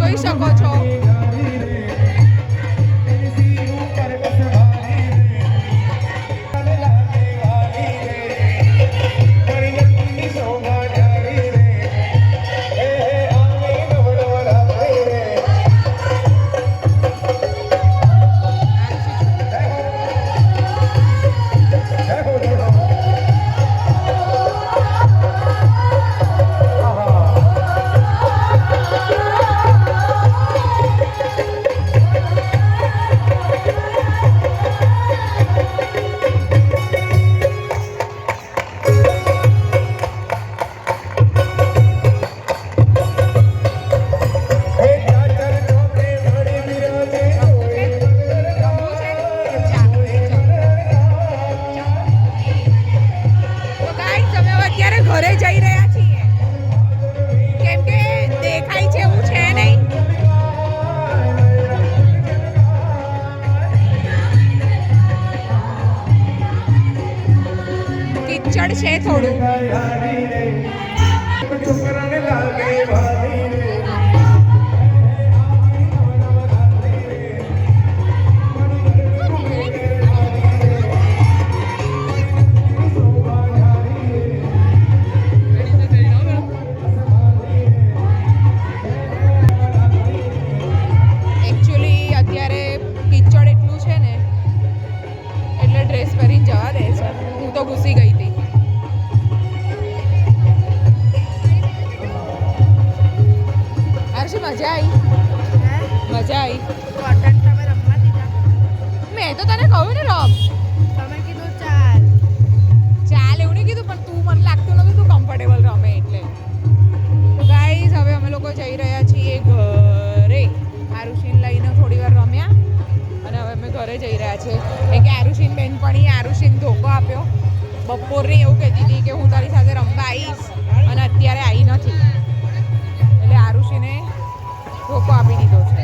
જોઈ શકો છો. ઘરે જઈ રહ્યા છીએ કેમ કે દેખાય છે એવું છે નહીં. કિચડ છે થોડું. ઘૂસી ગઈ હતી. હર્ષ મજા આવી? મજા આવી? કોટન તમે રમવા દીધા? મેં તો તને કહ્યું ને રમ. તમે કીધું ચાલ ચાલ એવું નહીં કીધું, પણ તું મને લાગતું નતું તું કમ્ફર્ટેબલ રમે એટલે. તો ગાઈઝ હવે અમે લોકો જઈ રહ્યા છીએ ઘરે. આરુષિને લઈને થોડી વાર રમ્યા અને હવે અમે ઘરે જઈ રહ્યા છીએ. કેમ કે આરુષિન બેનપણી આરુષિને ધોકો આપ્યો. બપોરની એવું કહેતી હતી કે હું તારી સાથે રમવા આવીશ અને અત્યારે આવી નથી, એટલે આરુષિને ધોકો આપી દીધો છે.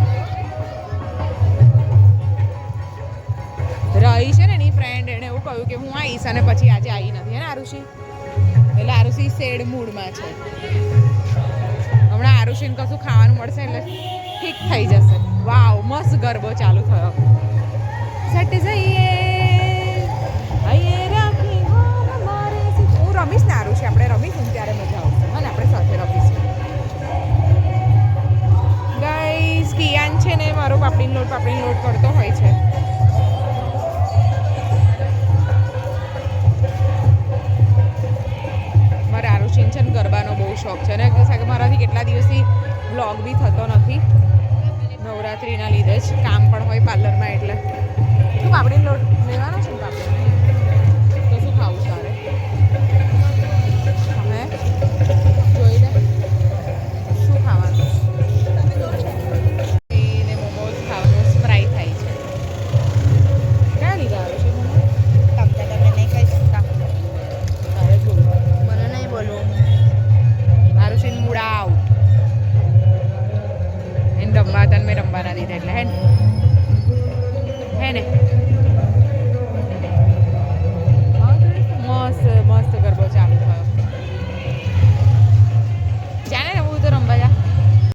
રહી છે ને એની ફ્રેન્ડ, એણે એવું કહ્યું કે હું આવીશ અને પછી આજે આવી નથી ને આરુષિ, એટલે આરુષિ સેડ મૂડમાં છે. હમણાં આરુષિને કશું ખાવાનું મળશે એટલે ઠીક થઈ જશે. વાવ, મસ્ત ગરબો ચાલુ થયો. સેટ જઈએ રમીશ ને આરુષિ, આપણે રમીશું ત્યારે મજા આવશે અને આપણે સાથે રમીશું. ગાઈસ કિયાન છે ને મારો પાપડીનો લોટ કરતો હોય છે. મારે આરુષિન છે ને ગરબાનો બહુ શોખ છે ને મારાથી કેટલા દિવસથી વ્લોગ બી થતો નથી નવરાત્રિના લીધે જ. કામ પણ હોય પાર્લરમાં એટલે. શું પાપડીનો લોટ લેવાનો છે ને? પાપડી